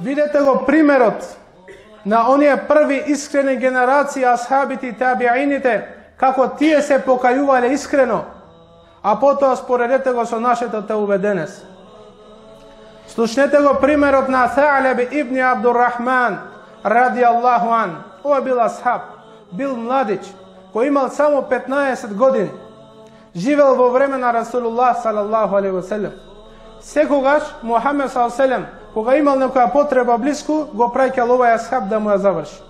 Vidite го примерот на оние први искрени генерации асхабите и табиините, како тие се покајувале искрено, а потоа споредете го со нашето теубе денес. Слушнете го примерот на Са'лаб ибн Абдуррахман ради Аллаху ан. Ој бил асхаб, бил младич, кој имал само 15 години. Живел во време на Расулуллах салаллаху алейхи ва селем. Секогаш Мухамед салаллаху алейхи ва селем, кога имал некоја потреба блиску, го праќал овај асхаб да му ја заврши.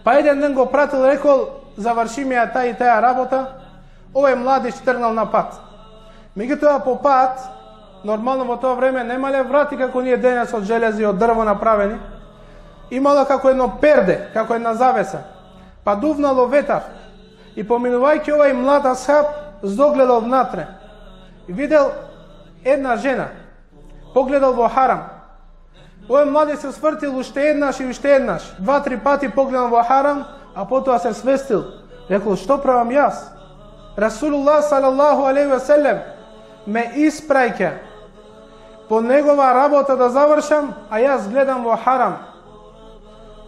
Па еден ден го пратил, рекол, заврши ми ја таа и таа работа. Овај младич тргнал на пат. Меѓутоа по пат, нормално во тоа време немале врати како ние денес од желези и од дрво направени. Имало како едно перде, како една завеса. Па дувнало ветар. И поминувајќи овај млад асхаб, здогледал внатре. И видел една жена. Погледал во харам. Овој млади се свртил уште еднаш и уште еднаш. 2-3 пати погледал во харам, а потоа се свестил. Рекол, што правам јас? Расулуллах салаллаху алейхи ва селем ме испраќа по негова работа да завршам, а јас гледам во харам.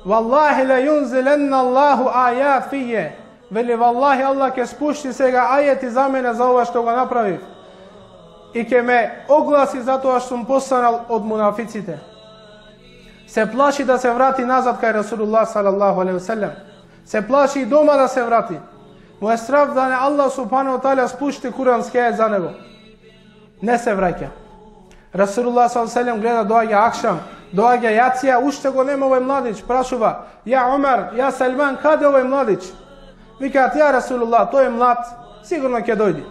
Валлахи ла юнзиленна Аллаху ајат фије. Вели, валлахи, Аллах ќе спушти сега ајети за мене за ова што го направив. И ќе ме огласи за тоа што сум постанал од мунафиците. Се плаши да се врати назад кај Расулуллах салаллаху алейхи ва селем. Се плаши и дома да се врати. Му е страв да не Аллах субхану ва таала спушти курански ајет за него. Не се враќа. Расулуллах салаллаху алейхи ва селем гледа, доаѓа акшам, доаѓа јација, уште го нема овој младич, прашува: "Ја Умар, ја Салман, каде овој младич?" Викаат: "Ја Расулуллах, тој е млад, сигурно ќе дојде."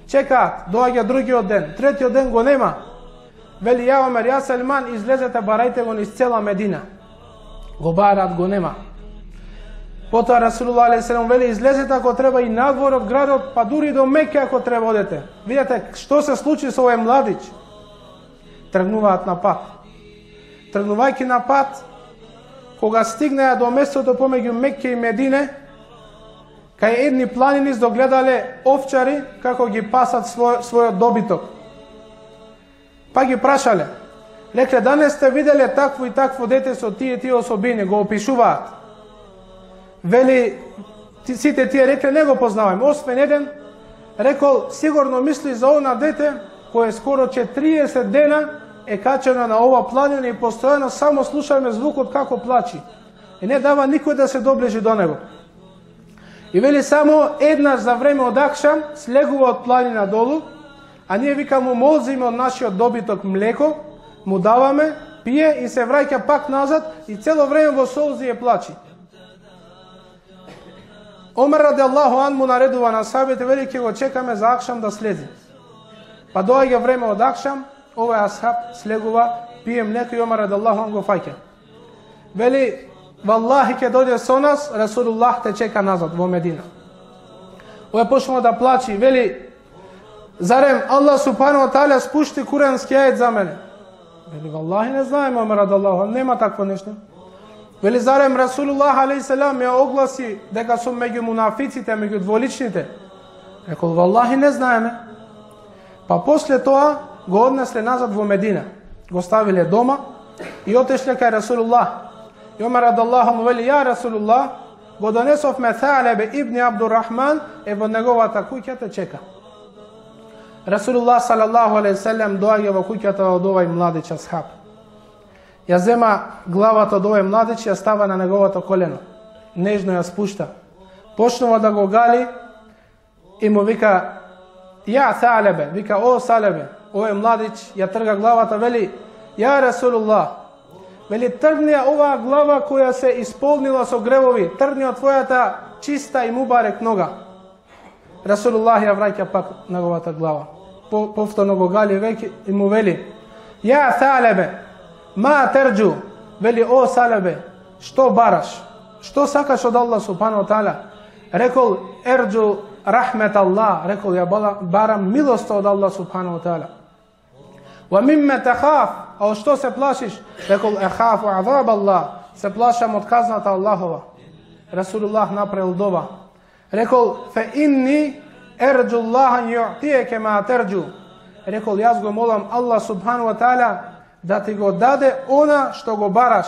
Чекаат, доаѓа другиот ден, третиот ден го нема. Вели: "Ја Умар, ја Салман, излезете, барајте го низ цела Медина." Го бараат, го нема. Потоа Расулуллах алейхи селам вели: "Излезете ако треба и надвор од градот, па дури до Меке ако треба одете." Видете што се случи со овој младич. Тргнуваат на пат. Тргнувајќи на пат, кога стигнаа до местото помеѓу Мекке и Медине, кај едни планини догледале овчари како ги пасат својот добиток. Па ги прашале. Рекле: "Данес сте виделе такво и такво дете со тие особини", го опишуваат. Вели, сите тие рекле: "Не го познавам." Освен еден рекол: "Сигурно мисли за она дете кое скоро 40 дена е качено на ова планина и постојано само слушаме звукот како плачи. И не дава никој да се доближи до него." И вели, само еднаш за време од акшам слегува од планина долу, а ние вика му молзиме од нашиот добиток млеко, му даваме, пие и се враќа пак назад и цело време во солзи е плачи. Омер ради Аллаху ан му наредува на сахабите, вели, ќе го чекаме за акшам да слези. Па доаѓа време од акшам, овој асхаб слегува, пие млеко и Омер ради Аллаху ан го фаќа. Вели: "Валлахи ќе дојде со нас, Расулуллах те чека назад во Медина." Овој почнува да плачи, вели: "Зарем Аллах субхану ва таала спушти курански ајет за мене?" Вели: "Валлахи не знаеме, Омер ради Аллаху ан, нема такво нешто." Вели: "Зарем Расулуллах алейхи селам ја огласи дека сум меѓу мунафиците, меѓу дволичните?" Рекол: "Валлахи не знаеме." Па после тоа го однесле назад во Медина. Го ставиле дома и отешле кај Расулуллах. И Омер ради Аллаху му вели: "Ја Расулуллах, го донесовме Са'лаб ибн Абдуррахман, е во неговата куќа те чека." Расулуллах салаллаху алейхи селем доаѓа во куќата од овај младич асхаб. Ја зема главата од овој младич и ја става на неговото колено. Нежно ја спушта. Почнува да го гали и му вика: "Ја Са'лабе", вика: "О Салебе." Овој младич ја трга главата, вели: "Ја Расулуллах, вели, тргни ја оваа глава која се исполнила со гревови, тргни од твојата чиста и мубарек нога." Расулуллах ја враќа пак неговата глава. Повторно го гали веќе и му вели: "Ја Са'лабе, ма терджу", вели: "О Салебе, што бараш? Што сакаш од Аллах субхану ва таала?" Рекол: "Ерджу рахмет Аллах", рекол: "Ја барам милоста од Аллах субхану ва таала." "Ва мимме тахаф", а што се плашиш? Рекол: "Ехафу азаб Аллах", се плашам од казната Аллахова. Расулуллах направил дова. Рекол: "Фе инни ерджу Аллах ан ю'тиеке ма терджу", рекол: "Јас го молам Аллах субхану ва таала да ти го даде она што го бараш.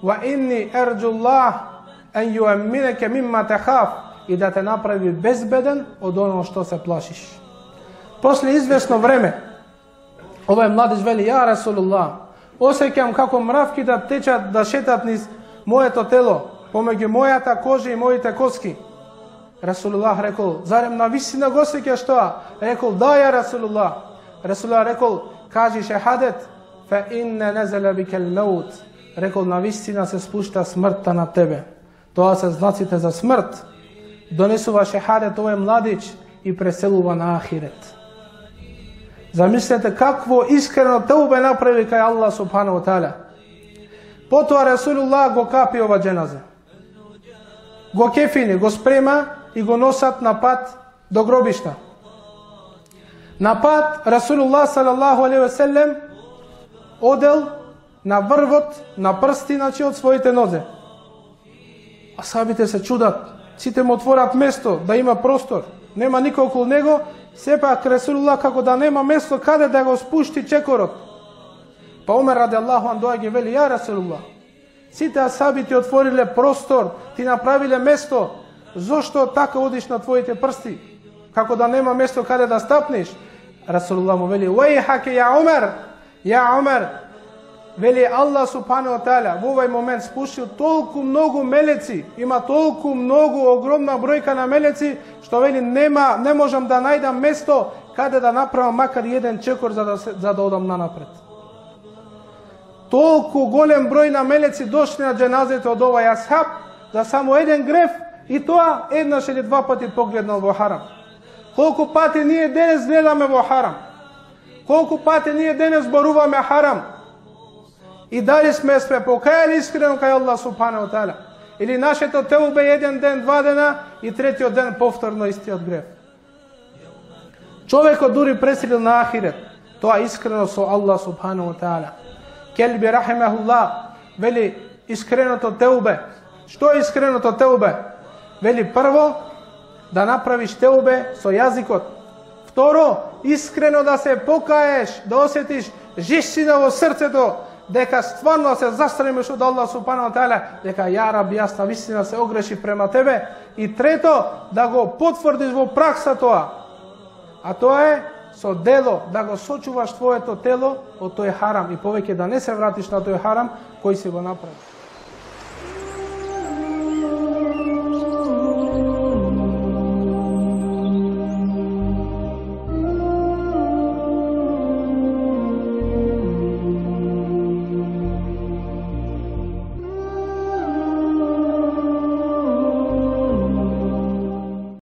Wa inni erđu Allah en yu'mineke mimma tahaf, и да те направи безбеден од оно што се плашиш. После известно време, овој младиш вели: ја Расулуллах, осеќам како мравки да течат, да шетат низ моето тело, помеѓу мојата кожа и моите коски. Расулуллах рекол: зарем навистина го осеќаш тоа? Рекол: да, ја Расулуллах. Расулуллах рекол: кажи шехадет, фа инне незеле бикел меут. Рекол: навистина се спушта смртта на тебе. Тоа се знаците за смрт. Донесува шехадет овој младич и преселува на ахирет. Замислете какво искрено теубе направи кај Аллах субхану ва таала. Потоа Расулуллах го капи ова дженазе. Го кефини, го спрема и го носат на пат до гробишта. На пат Расулуллах салаллаху алейхи ве селем одел на врвот на прстиначи од своите нозе. Асхабите се чудат, сите му отворат место да има простор, нема никој околу него, сепак Расулуллах како да нема место каде да го спушти чекорот. Па Омер радијаллаху ан доаѓа и вели: ја Расулуллах, сите асхабите отвориле простор, ти направиле место, зошто така одиш на твоите прсти, како да нема место каде да стапнеш? Расулуллах му вели: уајхаке ја Омер, ја Омер, вели Аллах субхану ва таала во овој момент спушил толку многу мелеци, има толку многу огромна бројка на мелеци, што вели не можам да најдам место каде да направам макар еден чекор за да одам нанапред. Толку голем број на мелеци дошли на дженазето од овој асхаб, за само еден греф, и тоа еднаш или два пати погледнал во харам. Колку пати ние денес гледаме во харам? Колку пати ние денес зборуваме харам? И дали сме покајали искрено кај Аллах субхану ва таала? Или нашето теубе еден ден, два дена и третиот ден повторно истиот греф? Човекот дури преселил на ахирет, тоа искрено со Аллах субхану ва таала. Келби рахимахуллах вели искреното теубе. Што е искреното теубе? Вели прво да направиш теубе со јазикот. Второ, искрено да се покаеш, да осетиш жишина во срцето, дека стварно се застремиш од Аллах субхану ва таала, дека ја Раб, јас навистина се огрешив према тебе. И трето, да го потврдиш во пракса тоа. А тоа е со дело, да го сочуваш твоето тело од тој харам и повеќе да не се вратиш на тој харам кој си го направи.